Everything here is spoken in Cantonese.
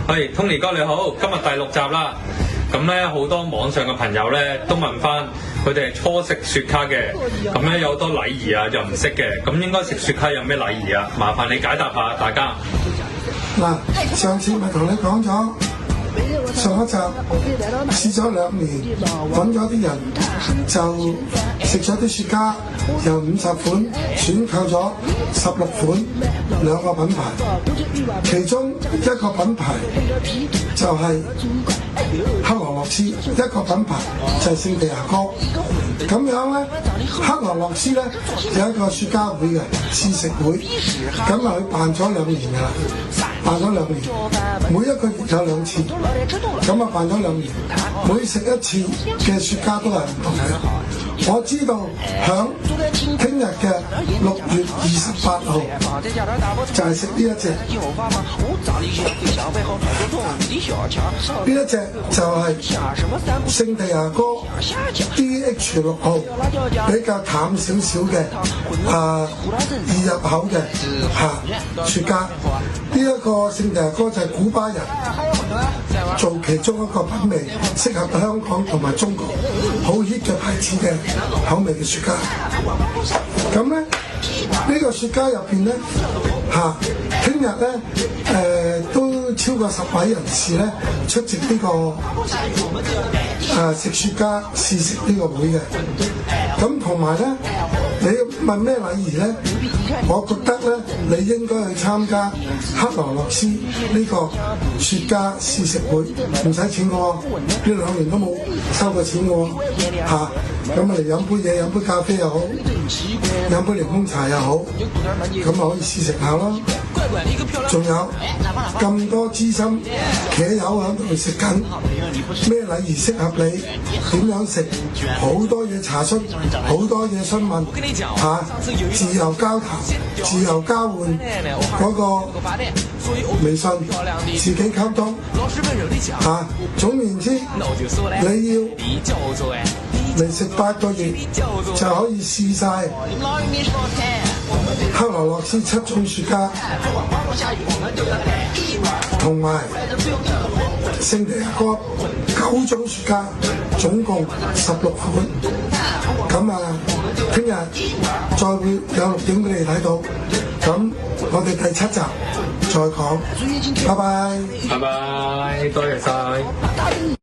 係 Tony 哥你好，今日第6集啦。咁咧好多網上嘅朋友咧都問翻佢哋係初食雪茄嘅，咁咧有好多禮儀啊又唔識嘅，咁應該食雪茄有咩禮儀啊？麻煩你解答下大家。嗱，上次咪同你講咗，上一集試咗2年，揾咗啲人就食咗啲雪茄，由50款選購咗16款2個品牌，其中一個品牌就係克羅洛斯，一個品牌就係聖地牙哥。咁樣咧，克羅洛斯咧有一個雪茄會嘅試食會，咁啊佢辦咗2年㗎啦，辦咗2年，每一個月有2次，咁啊辦咗2年，每食一次嘅雪茄都係唔同嘅。我知道響聽日嘅6月28號就係食呢一隻，呢一隻就係聖地牙哥 DH6號，比較淡少少嘅易入口嘅雪茄。呢一個聖地牙哥就係古巴人做其中一個品味，適合香港同埋中國好 hit 嘅牌子嘅口味嘅雪茄。咁咧呢個雪茄入邊咧聽日咧都超過10位人士咧出席呢個食雪茄試食呢個會嘅。咁同埋咧，你問咩禮儀咧？我覺得咧，你應該去參加克羅洛斯呢個雪茄試食會，唔使錢嘅喎，呢2年都冇收過錢嘅喎，咁啊嚟飲杯嘢，飲杯咖啡又好，飲杯檸檬茶又好，咁啊可以試食下咯。仲有咁多資深茄友喺度食緊，咩禮儀適合你？點樣食？好多嘢查詢，好多嘢詢問，自由交談，自由交換嗰個微信，自己溝通，總言之，你要嚟食8個月就可以試晒克羅洛斯7種雪茄，同埋聖地牙哥9種雪茄，總共16款。咁聽日再會有錄影俾你睇到。咁我哋第7集再講，拜拜。拜拜，多謝晒。